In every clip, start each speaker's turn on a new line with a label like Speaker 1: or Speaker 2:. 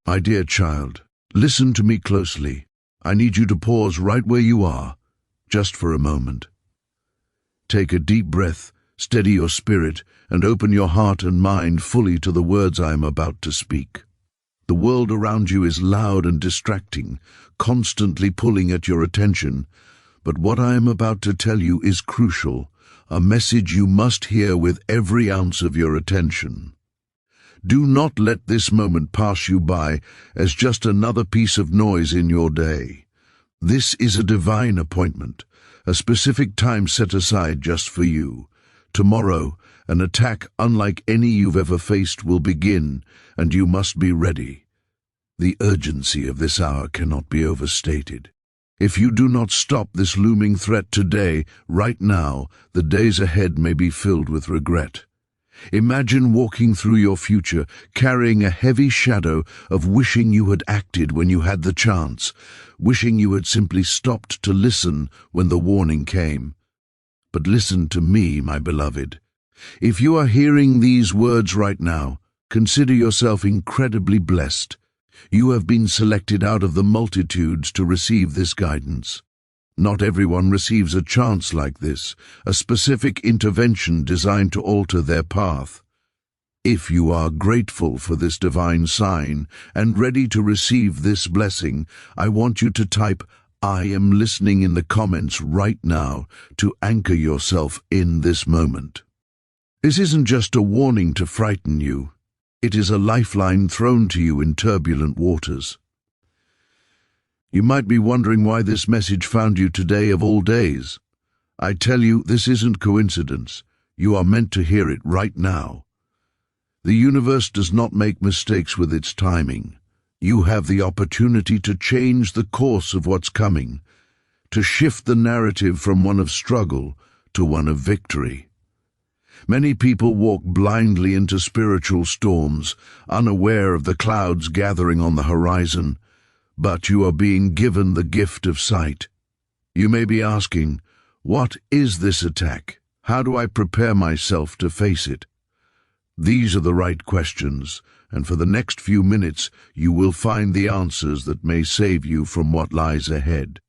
Speaker 1: My dear child, listen to me closely. I need you to pause right where you are, just for a moment. Take a deep breath, steady your spirit, and open your heart and mind fully to the words I am about to speak. The world around you is loud and distracting, constantly pulling at your attention, but what I am about to tell you is crucial, a message you must hear with every ounce of your attention. Do not let this moment pass you by as just another piece of noise in your day. This is a divine appointment, a specific time set aside just for you. Tomorrow, an attack unlike any you've ever faced will begin, and you must be ready. The urgency of this hour cannot be overstated. If you do not stop this looming threat today, right now, the days ahead may be filled with regret. Imagine walking through your future, carrying a heavy shadow of wishing you had acted when you had the chance, wishing you had simply stopped to listen when the warning came. But listen to me, my beloved. If you are hearing these words right now, consider yourself incredibly blessed. You have been selected out of the multitudes to receive this guidance. Not everyone receives a chance like this, a specific intervention designed to alter their path. If you are grateful for this divine sign and ready to receive this blessing, I want you to type "I am listening" in the comments right now to anchor yourself in this moment. This isn't just a warning to frighten you. It is a lifeline thrown to you in turbulent waters. You might be wondering why this message found you today of all days. I tell you, this isn't coincidence. You are meant to hear it right now. The universe does not make mistakes with its timing. You have the opportunity to change the course of what's coming, to shift the narrative from one of struggle to one of victory. Many people walk blindly into spiritual storms, unaware of the clouds gathering on the horizon. But you are being given the gift of sight. You may be asking, what is this attack? How do I prepare myself to face it? These are the right questions, and for the next few minutes you will find the answers that may save you from what lies ahead.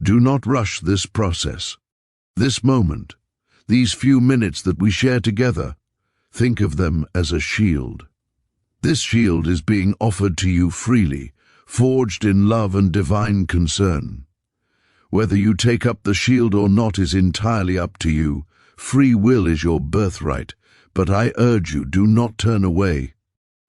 Speaker 1: Do not rush this process. This moment, these few minutes that we share together, think of them as a shield. This shield is being offered to you freely, forged in love and divine concern. Whether you take up the shield or not is entirely up to you. Free will is your birthright, but I urge you, do not turn away.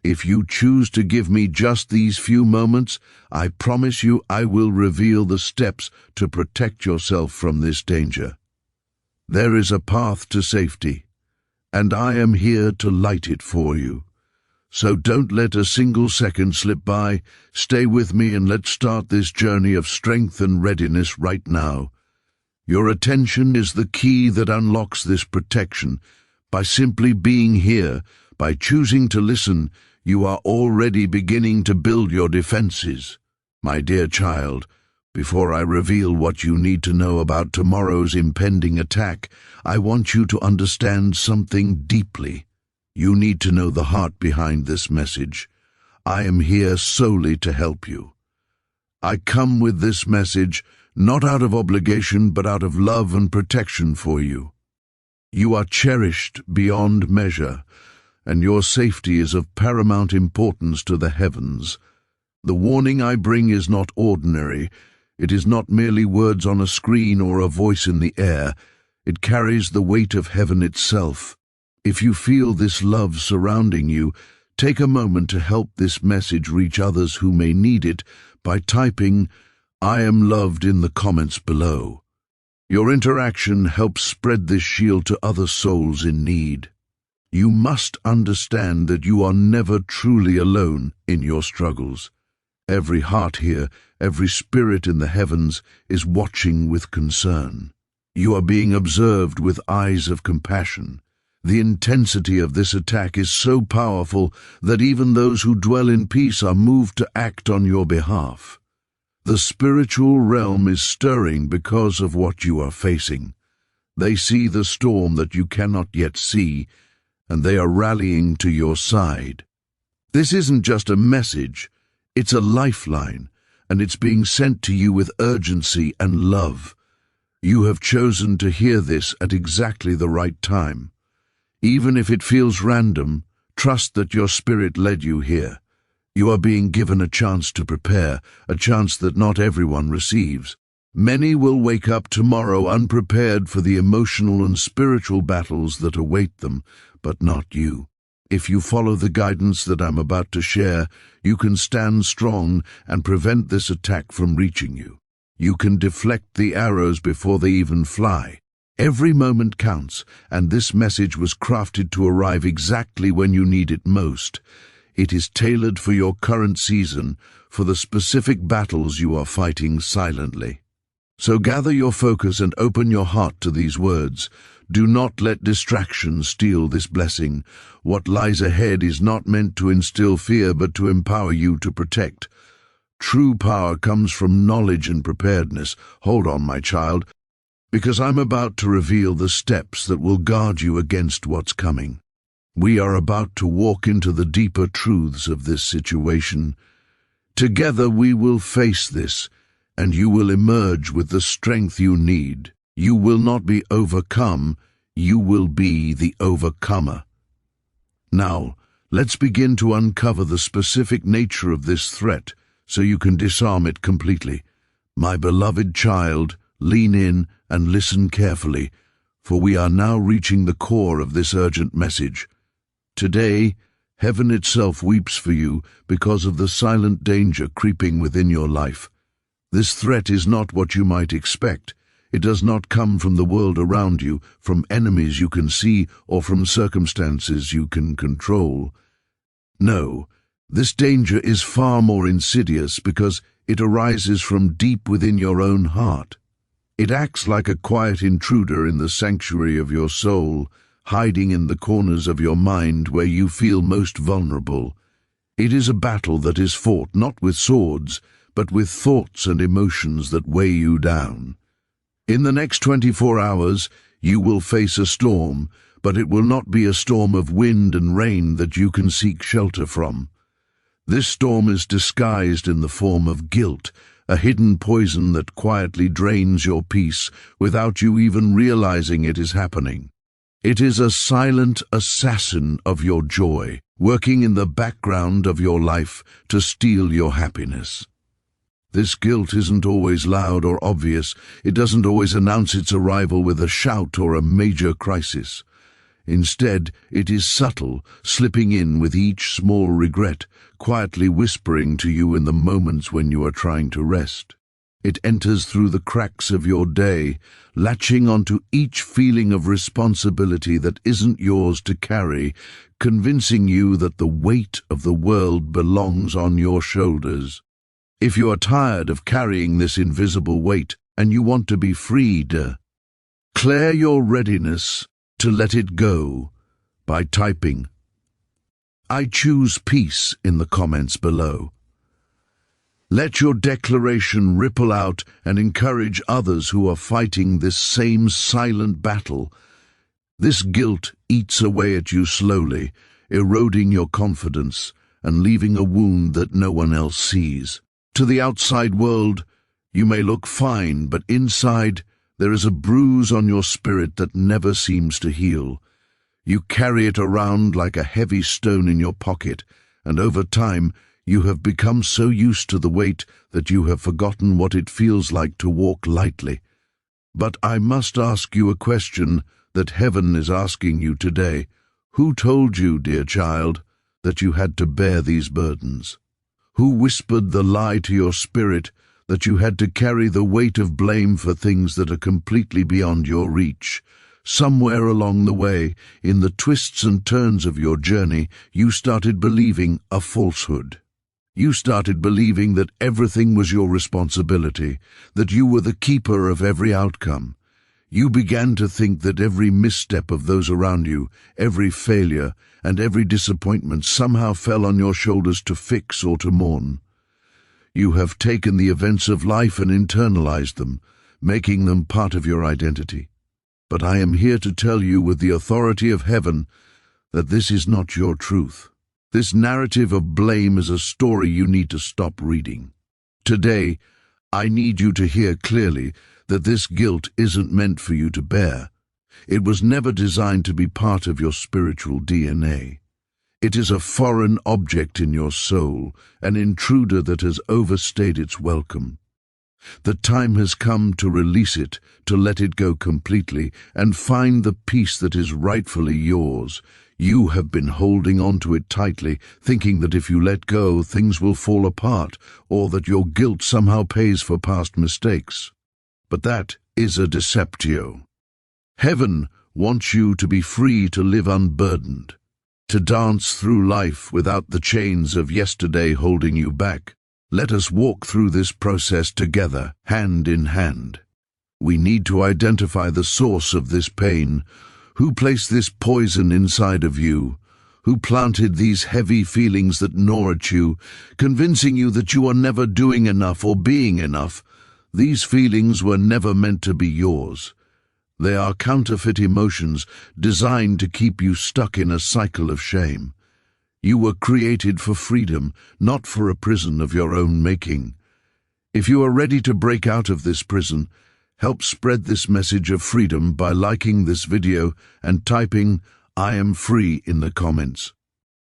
Speaker 1: If you choose to give me just these few moments, I promise you I will reveal the steps to protect yourself from this danger. There is a path to safety, and I am here to light it for you. So don't let a single second slip by. Stay with me and let's start this journey of strength and readiness right now. Your attention is the key that unlocks this protection. By simply being here, by choosing to listen, you are already beginning to build your defenses. My dear child, before I reveal what you need to know about tomorrow's impending attack, I want you to understand something deeply. You need to know the heart behind this message. I am here solely to help you. I come with this message not out of obligation but out of love and protection for you. You are cherished beyond measure, and your safety is of paramount importance to the heavens. The warning I bring is not ordinary. It is not merely words on a screen or a voice in the air. It carries the weight of heaven itself. If you feel this love surrounding you, take a moment to help this message reach others who may need it by typing "I am loved" in the comments below. Your interaction helps spread this shield to other souls in need. You must understand that you are never truly alone in your struggles. Every heart here, every spirit in the heavens is watching with concern. You are being observed with eyes of compassion. The intensity of this attack is so powerful that even those who dwell in peace are moved to act on your behalf. The spiritual realm is stirring because of what you are facing. They see the storm that you cannot yet see, and they are rallying to your side. This isn't just a message, It's a lifeline, and it's being sent to you with urgency and love. You have chosen to hear this at exactly the right time. Even if it feels random, trust that your spirit led you here. You are being given a chance to prepare, a chance that not everyone receives. Many will wake up tomorrow unprepared for the emotional and spiritual battles that await them, but not you. If you follow the guidance that I'm about to share, you can stand strong and prevent this attack from reaching you. You can deflect the arrows before they even fly. Every moment counts, and this message was crafted to arrive exactly when you need it most. It is tailored for your current season, for the specific battles you are fighting silently. So gather your focus and open your heart to these words. Do not let distraction steal this blessing. What lies ahead is not meant to instill fear, but to empower you to protect. True power comes from knowledge and preparedness. Hold on, my child, because I'm about to reveal the steps that will guard you against what's coming. We are about to walk into the deeper truths of this situation. Together we will face this, and you will emerge with the strength you need. You will not be overcome, you will be the overcomer. Now, let's begin to uncover the specific nature of this threat so you can disarm it completely. My beloved child, lean in and listen carefully, for we are now reaching the core of this urgent message. Today, heaven itself weeps for you because of the silent danger creeping within your life. This threat is not what you might expect. It does not come from the world around you, from enemies you can see, or from circumstances you can control. No, this danger is far more insidious because it arises from deep within your own heart. It acts like a quiet intruder in the sanctuary of your soul, hiding in the corners of your mind where you feel most vulnerable. It is a battle that is fought not with swords, but with thoughts and emotions that weigh you down. In the next 24 hours, you will face a storm, but it will not be a storm of wind and rain that you can seek shelter from. This storm is disguised in the form of guilt, a hidden poison that quietly drains your peace without you even realizing it is happening. It is a silent assassin of your joy, working in the background of your life to steal your happiness. This guilt isn't always loud or obvious. It doesn't always announce its arrival with a shout or a major crisis. Instead, it is subtle, slipping in with each small regret, quietly whispering to you in the moments when you are trying to rest. It enters through the cracks of your day, latching onto each feeling of responsibility that isn't yours to carry, convincing you that the weight of the world belongs on your shoulders. If you are tired of carrying this invisible weight and you want to be freed, declare your readiness to let it go by typing "I choose peace" in the comments below. Let your declaration ripple out and encourage others who are fighting this same silent battle. This guilt eats away at you slowly, eroding your confidence and leaving a wound that no one else sees. To the outside world, you may look fine, but inside there is a bruise on your spirit that never seems to heal. You carry it around like a heavy stone in your pocket, and over time you have become so used to the weight that you have forgotten what it feels like to walk lightly. But I must ask you a question that heaven is asking you today. Who told you, dear child, that you had to bear these burdens? Who whispered the lie to your spirit that you had to carry the weight of blame for things that are completely beyond your reach? Somewhere along the way, in the twists and turns of your journey, you started believing a falsehood. You started believing that everything was your responsibility, that you were the keeper of every outcome. You began to think that every misstep of those around you, every failure, and every disappointment somehow fell on your shoulders to fix or to mourn. You have taken the events of life and internalized them, making them part of your identity. But I am here to tell you with the authority of heaven that this is not your truth. This narrative of blame is a story you need to stop reading. Today, I need you to hear clearly that this guilt isn't meant for you to bear. It was never designed to be part of your spiritual DNA. It is a foreign object in your soul, an intruder that has overstayed its welcome. The time has come to release it, to let it go completely, and find the peace that is rightfully yours. You have been holding on to it tightly, thinking that if you let go, things will fall apart, or that your guilt somehow pays for past mistakes. But that is a deceptio. Heaven wants you to be free to live unburdened, to dance through life without the chains of yesterday holding you back. Let us walk through this process together, hand in hand. We need to identify the source of this pain. Who placed this poison inside of you? Who planted these heavy feelings that gnaw at you, convincing you that you are never doing enough or being enough? These feelings were never meant to be yours. They are counterfeit emotions designed to keep you stuck in a cycle of shame. You were created for freedom, not for a prison of your own making. If you are ready to break out of this prison, help spread this message of freedom by liking this video and typing "I am free" in the comments.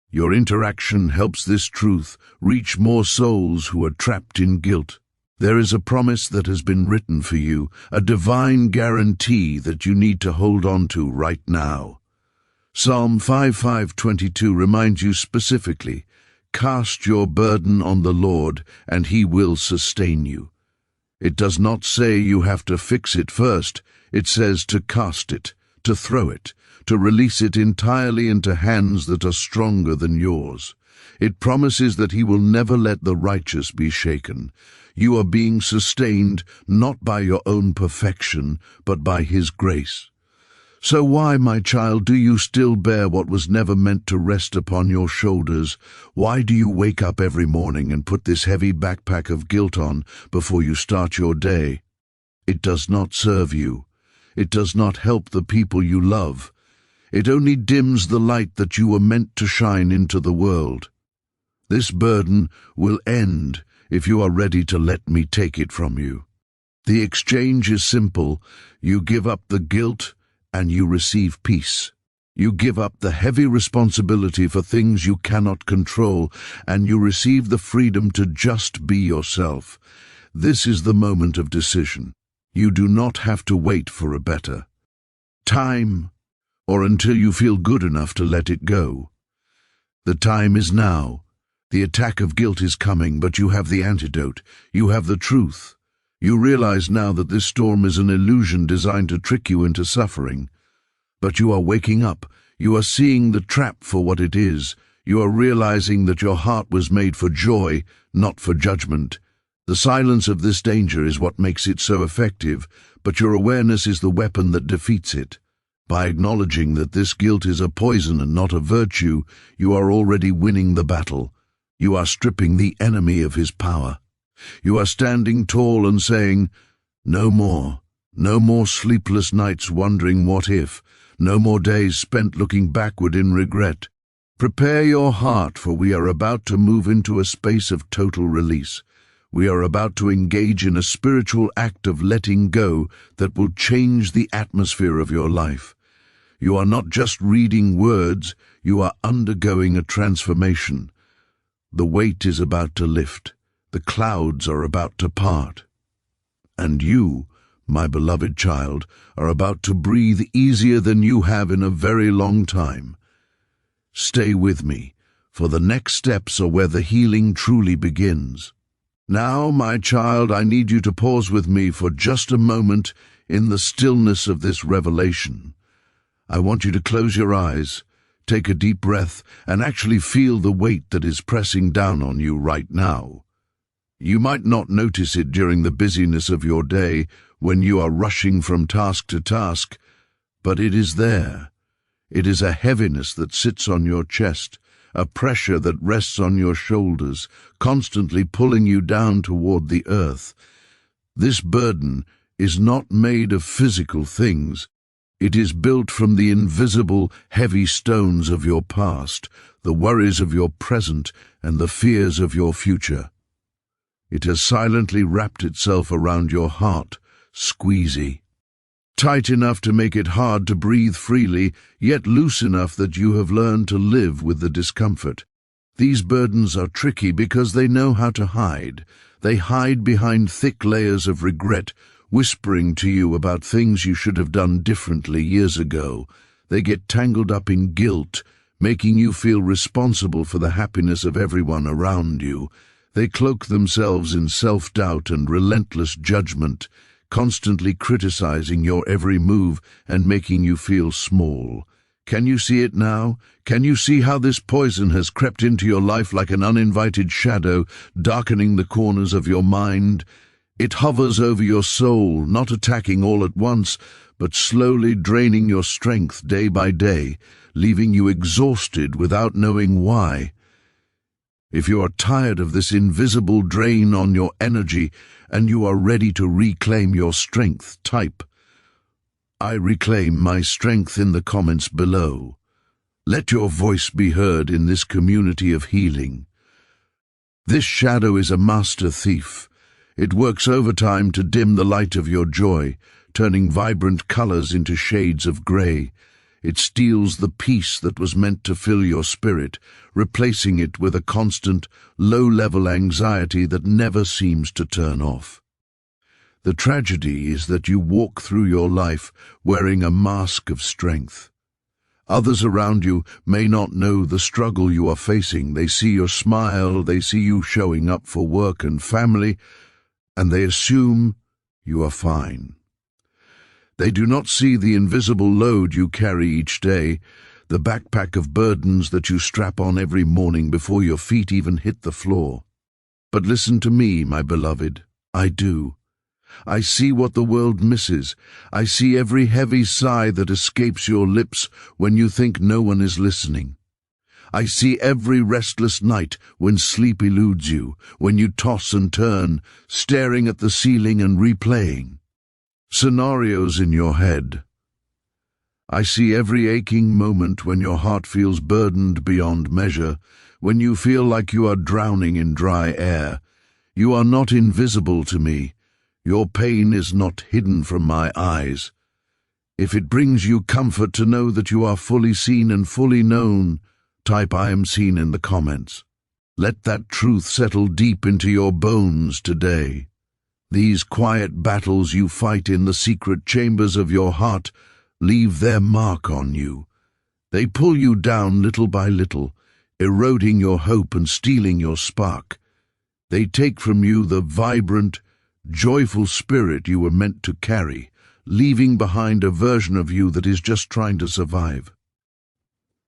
Speaker 1: Your interaction helps this truth reach more souls who are trapped in guilt. There is a promise that has been written for you, a divine guarantee that you need to hold on to right now. Psalm 55:22 reminds you specifically, "Cast your burden on the Lord, and He will sustain you." It does not say you have to fix it first. It says to cast it, to throw it, to release it entirely into hands that are stronger than yours. It promises that He will never let the righteous be shaken. You are being sustained not by your own perfection, but by His grace. So why, my child, do you still bear what was never meant to rest upon your shoulders? Why do you wake up every morning and put this heavy backpack of guilt on before you start your day? It does not serve you. It does not help the people you love. It only dims the light that you were meant to shine into the world. This burden will end if you are ready to let me take it from you. The exchange is simple. You give up the guilt, and you receive peace. You give up the heavy responsibility for things you cannot control, and you receive the freedom to just be yourself. This is the moment of decision. You do not have to wait for a better time, or until you feel good enough to let it go. The time is now. The attack of guilt is coming, but you have the antidote. You have the truth. You realize now that this storm is an illusion designed to trick you into suffering. But you are waking up. You are seeing the trap for what it is. You are realizing that your heart was made for joy, not for judgment. The silence of this danger is what makes it so effective, but your awareness is the weapon that defeats it. By acknowledging that this guilt is a poison and not a virtue, you are already winning the battle. You are stripping the enemy of his power. You are standing tall and saying, "No more. No more sleepless nights wondering what if. No more days spent looking backward in regret." Prepare your heart, for we are about to move into a space of total release. We are about to engage in a spiritual act of letting go that will change the atmosphere of your life. You are not just reading words, you are undergoing a transformation. The weight is about to lift. The clouds are about to part. And you, my beloved child, are about to breathe easier than you have in a very long time. Stay with me, for the next steps are where the healing truly begins. Now, my child, I need you to pause with me for just a moment in the stillness of this revelation. I want you to close your eyes, take a deep breath, and actually feel the weight that is pressing down on you right now. You might not notice it during the busyness of your day when you are rushing from task to task, but it is there. It is a heaviness that sits on your chest, a pressure that rests on your shoulders, constantly pulling you down toward the earth. This burden is not made of physical things. It is built from the invisible, heavy stones of your past, the worries of your present, and the fears of your future. It has silently wrapped itself around your heart, squeezy. Tight enough to make it hard to breathe freely, yet loose enough that you have learned to live with the discomfort. These burdens are tricky because they know how to hide. They hide behind thick layers of regret, whispering to you about things you should have done differently years ago. They get tangled up in guilt, making you feel responsible for the happiness of everyone around you. They cloak themselves in self-doubt and relentless judgment, constantly criticizing your every move and making you feel small. Can you see it now? Can you see how this poison has crept into your life like an uninvited shadow, darkening the corners of your mind? It hovers over your soul, not attacking all at once, but slowly draining your strength day by day, leaving you exhausted without knowing why. If you are tired of this invisible drain on your energy and you are ready to reclaim your strength, type "I reclaim my strength" in the comments below. Let your voice be heard in this community of healing. This shadow is a master thief. It works overtime to dim the light of your joy, turning vibrant colors into shades of gray. It steals the peace that was meant to fill your spirit, replacing it with a constant, low-level anxiety that never seems to turn off. The tragedy is that you walk through your life wearing a mask of strength. Others around you may not know the struggle you are facing. They see your smile, they see you showing up for work and family, and they assume you are fine. They do not see the invisible load you carry each day, the backpack of burdens that you strap on every morning before your feet even hit the floor. But listen to me, my beloved. I do. I see what the world misses. I see every heavy sigh that escapes your lips when you think no one is listening. I see every restless night when sleep eludes you, when you toss and turn, staring at the ceiling and replaying scenarios in your head. I see every aching moment when your heart feels burdened beyond measure, when you feel like you are drowning in dry air. You are not invisible to me. Your pain is not hidden from my eyes. If it brings you comfort to know that you are fully seen and fully known, type "I am seen" in the comments. Let that truth settle deep into your bones today. These quiet battles you fight in the secret chambers of your heart leave their mark on you. They pull you down little by little, eroding your hope and stealing your spark. They take from you the vibrant, joyful spirit you were meant to carry, leaving behind a version of you that is just trying to survive.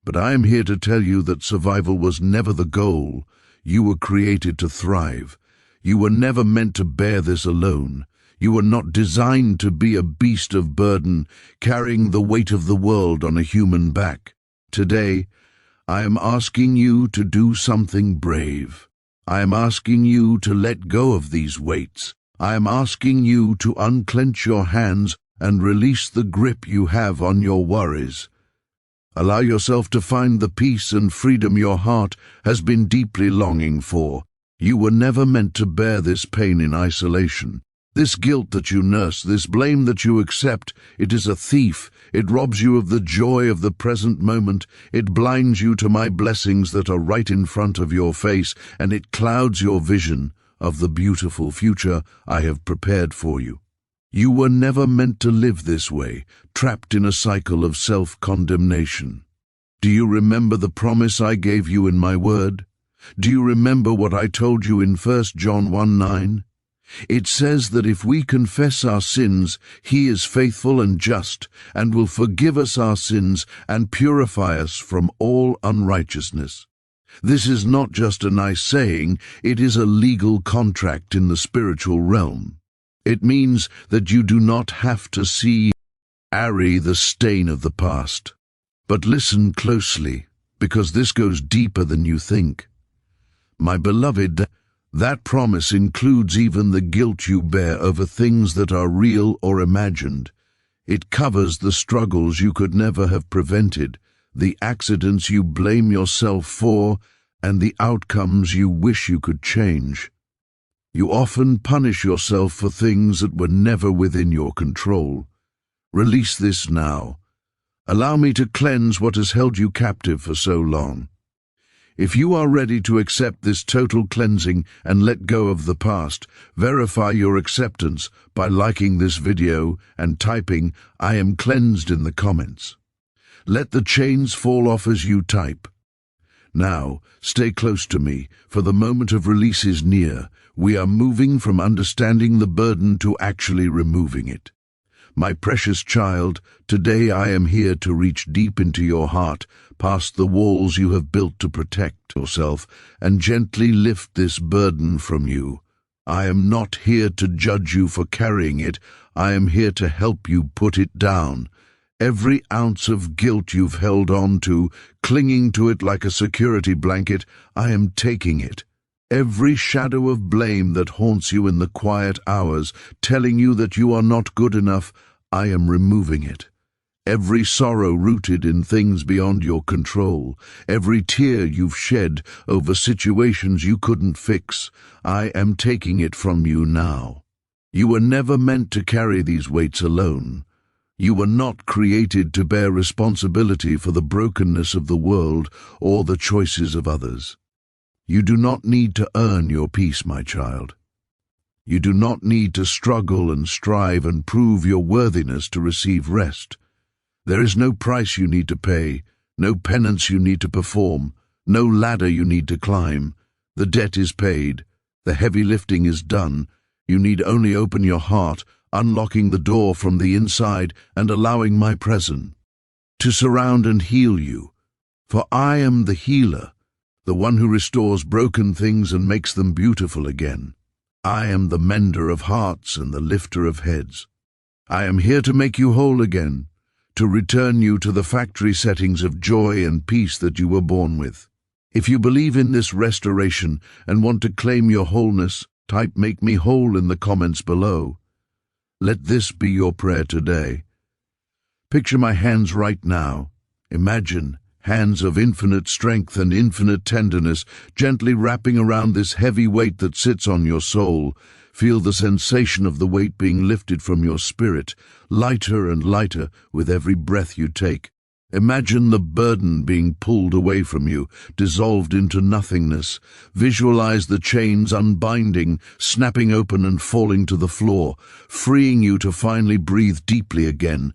Speaker 1: But I am here to tell you that survival was never the goal. You were created to thrive. You were never meant to bear this alone. You were not designed to be a beast of burden, carrying the weight of the world on a human back. Today, I am asking you to do something brave. I am asking you to let go of these weights. I am asking you to unclench your hands and release the grip you have on your worries. Allow yourself to find the peace and freedom your heart has been deeply longing for. You were never meant to bear this pain in isolation. This guilt that you nurse, this blame that you accept, it is a thief. It robs you of the joy of the present moment. It blinds you to my blessings that are right in front of your face, and it clouds your vision of the beautiful future I have prepared for you. You were never meant to live this way, trapped in a cycle of self-condemnation. Do you remember the promise I gave you in my word? Do you remember what I told you in 1 John 1:9? It says that if we confess our sins, He is faithful and just, and will forgive us our sins and purify us from all unrighteousness. This is not just a nice saying, it is a legal contract in the spiritual realm. It means that you do not have to carry the stain of the past. But listen closely, because this goes deeper than you think. My beloved, that promise includes even the guilt you bear over things that are real or imagined. It covers the struggles you could never have prevented, the accidents you blame yourself for, and the outcomes you wish you could change. You often punish yourself for things that were never within your control. Release this now. Allow me to cleanse what has held you captive for so long. If you are ready to accept this total cleansing and let go of the past, verify your acceptance by liking this video and typing "I am cleansed" in the comments. Let the chains fall off as you type. Now, stay close to me, for the moment of release is near. We are moving from understanding the burden to actually removing it. My precious child, today I am here to reach deep into your heart, past the walls you have built to protect yourself, and gently lift this burden from you. I am not here to judge you for carrying it. I am here to help you put it down. Every ounce of guilt you've held on to, clinging to it like a security blanket, I am taking it. Every shadow of blame that haunts you in the quiet hours, telling you that you are not good enough, I am removing it. Every sorrow rooted in things beyond your control, every tear you've shed over situations you couldn't fix, I am taking it from you now. You were never meant to carry these weights alone. You were not created to bear responsibility for the brokenness of the world or the choices of others. You do not need to earn your peace, my child. You do not need to struggle and strive and prove your worthiness to receive rest. There is no price you need to pay, no penance you need to perform, no ladder you need to climb. The debt is paid, the heavy lifting is done. You need only open your heart, unlocking the door from the inside and allowing my presence to surround and heal you. For I am the healer, the one who restores broken things and makes them beautiful again. I am the mender of hearts and the lifter of heads. I am here to make you whole again, to return you to the factory settings of joy and peace that you were born with. If you believe in this restoration and want to claim your wholeness, type "Make me whole" in the comments below. Let this be your prayer today. Picture my hands right now. Imagine hands of infinite strength and infinite tenderness gently wrapping around this heavy weight that sits on your soul. Feel the sensation of the weight being lifted from your spirit, lighter and lighter with every breath you take. Imagine the burden being pulled away from you, dissolved into nothingness. Visualize the chains unbinding, snapping open and falling to the floor, freeing you to finally breathe deeply again.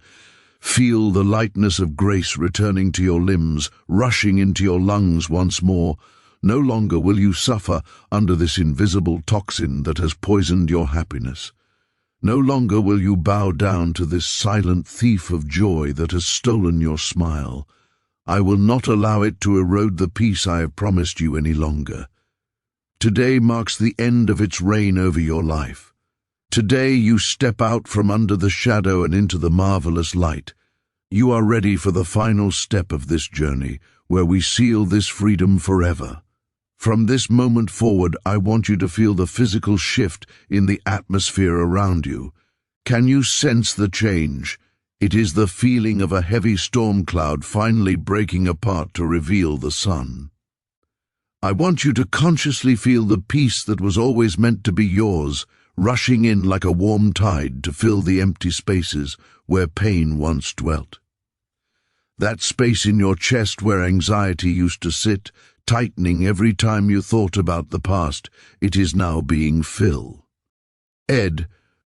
Speaker 1: Feel the lightness of grace returning to your limbs, rushing into your lungs once more. No longer will you suffer under this invisible toxin that has poisoned your happiness. No longer will you bow down to this silent thief of joy that has stolen your smile. I will not allow it to erode the peace I have promised you any longer. Today marks the end of its reign over your life. Today you step out from under the shadow and into the marvelous light. You are ready for the final step of this journey, where we seal this freedom forever. From this moment forward, I want you to feel the physical shift in the atmosphere around you. Can you sense the change? It is the feeling of a heavy storm cloud finally breaking apart to reveal the sun. I want you to consciously feel the peace that was always meant to be yours, rushing in like a warm tide to fill the empty spaces where pain once dwelt. That space in your chest where anxiety used to sit, tightening every time you thought about the past, it is now being filled. Ed,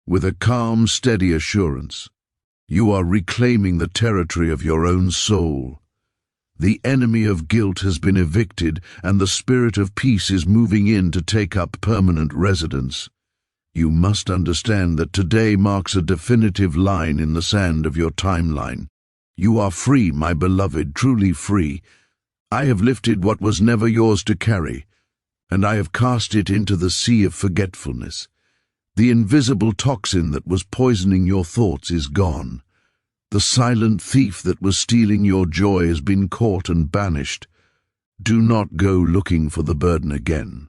Speaker 1: with a calm, steady assurance, you are reclaiming the territory of your own soul. The enemy of guilt has been evicted, and the spirit of peace is moving in to take up permanent residence. You must understand that today marks a definitive line in the sand of your timeline. You are free, my beloved, truly free. I have lifted what was never yours to carry, and I have cast it into the sea of forgetfulness. The invisible toxin that was poisoning your thoughts is gone. The silent thief that was stealing your joy has been caught and banished. Do not go looking for the burden again.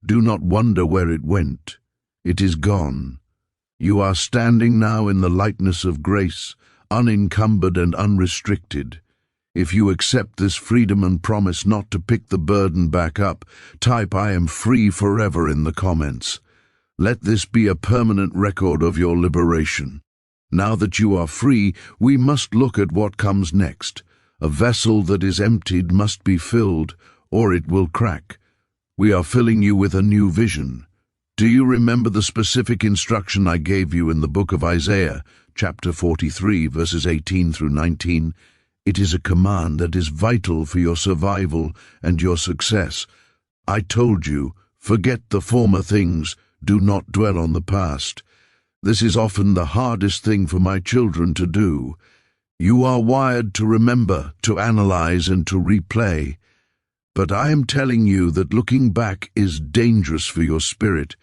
Speaker 1: Do not wonder where it went. It is gone. You are standing now in the lightness of grace, unencumbered and unrestricted. If you accept this freedom and promise not to pick the burden back up, type "I am free forever" in the comments. Let this be a permanent record of your liberation. Now that you are free, we must look at what comes next. A vessel that is emptied must be filled, or it will crack. We are filling you with a new vision. Do you remember the specific instruction I gave you in the book of Isaiah, chapter 43, verses 18 through 19? It is a command that is vital for your survival and your success. I told you, forget the former things, do not dwell on the past. This is often the hardest thing for my children to do. You are wired to remember, to analyze, and to replay. But I am telling you that looking back is dangerous for your spirit.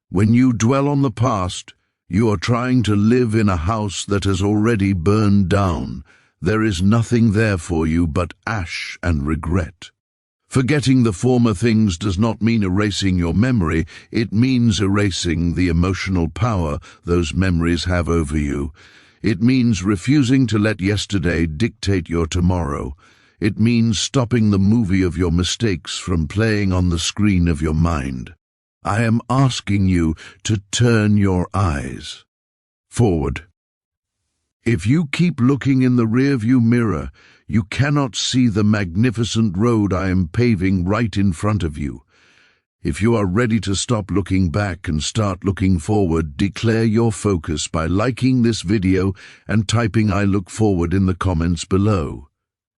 Speaker 1: When you dwell on the past, you are trying to live in a house that has already burned down. There is nothing there for you but ash and regret. Forgetting the former things does not mean erasing your memory. It means erasing the emotional power those memories have over you. It means refusing to let yesterday dictate your tomorrow. It means stopping the movie of your mistakes from playing on the screen of your mind. I am asking you to turn your eyes forward. If you keep looking in the rearview mirror, you cannot see the magnificent road I am paving right in front of you. If you are ready to stop looking back and start looking forward, declare your focus by liking this video and typing "I look forward" in the comments below.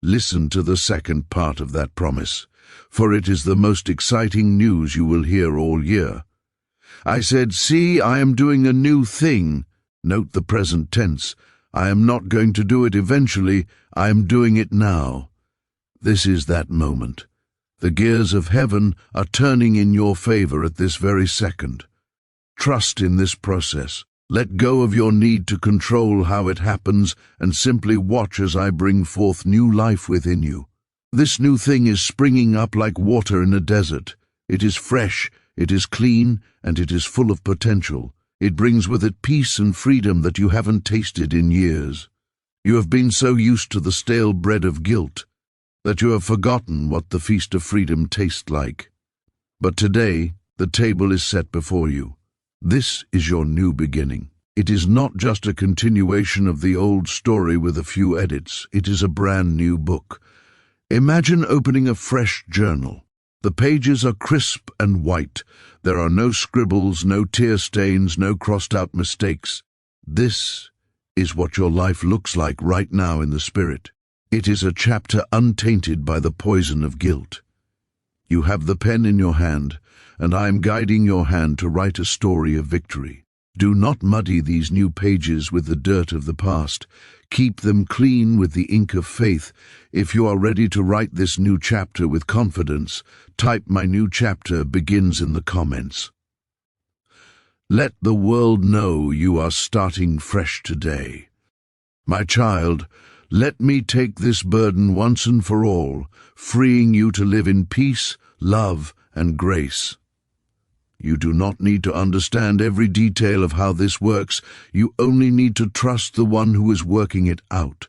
Speaker 1: Listen to the second part of that promise, for it is the most exciting news you will hear all year. I said, "See, I am doing a new thing." Note the present tense. I am not going to do it eventually, I am doing it now. This is that moment. The gears of heaven are turning in your favor at this very second. Trust in this process. Let go of your need to control how it happens and simply watch as I bring forth new life within you. This new thing is springing up like water in a desert. It is fresh, it is clean, and it is full of potential. It brings with it peace and freedom that you haven't tasted in years. You have been so used to the stale bread of guilt that you have forgotten what the feast of freedom tastes like. But today, the table is set before you. This is your new beginning. It is not just a continuation of the old story with a few edits. It is a brand new book. Imagine opening a fresh journal. The pages are crisp and white. There are no scribbles, no tear stains, no crossed-out mistakes. This is what your life looks like right now in the Spirit. It is a chapter untainted by the poison of guilt. You have the pen in your hand, and I am guiding your hand to write a story of victory. Do not muddy these new pages with the dirt of the past. Keep them clean with the ink of faith. If you are ready to write this new chapter with confidence, type "My new chapter begins" in the comments. Let the world know you are starting fresh today. My child, let me take this burden once and for all, freeing you to live in peace, love, and grace. You do not need to understand every detail of how this works. You only need to trust the one who is working it out.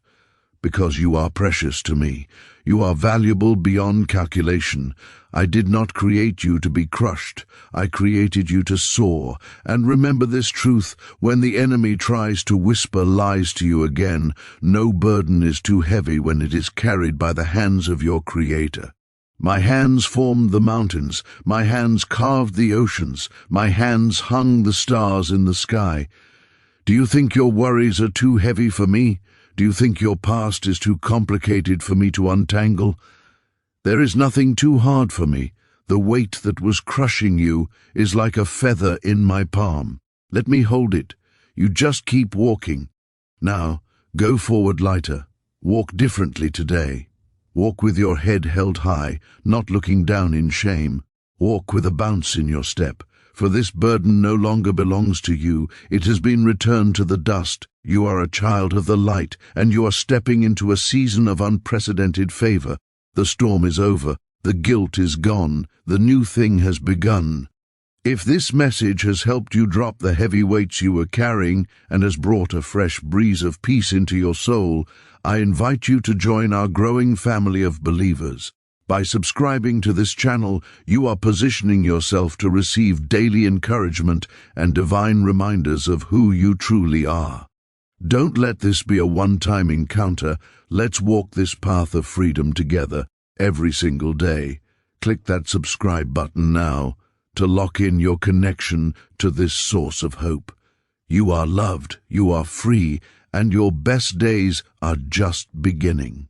Speaker 1: Because you are precious to me. You are valuable beyond calculation. I did not create you to be crushed. I created you to soar. And remember this truth: when the enemy tries to whisper lies to you again, no burden is too heavy when it is carried by the hands of your Creator. My hands formed the mountains, my hands carved the oceans, my hands hung the stars in the sky. Do you think your worries are too heavy for me? Do you think your past is too complicated for me to untangle? There is nothing too hard for me. The weight that was crushing you is like a feather in my palm. Let me hold it. You just keep walking. Now, go forward lighter. Walk differently today. Walk with your head held high, not looking down in shame. Walk with a bounce in your step, for this burden no longer belongs to you. It has been returned to the dust. You are a child of the light, and you are stepping into a season of unprecedented favor. The storm is over. The guilt is gone. The new thing has begun. If this message has helped you drop the heavy weights you were carrying and has brought a fresh breeze of peace into your soul, I invite you to join our growing family of believers. By subscribing to this channel, you are positioning yourself to receive daily encouragement and divine reminders of who you truly are. Don't let this be a one-time encounter. Let's walk this path of freedom together every single day. Click that subscribe button now to lock in your connection to this source of hope. You are loved, you are free, and your best days are just beginning.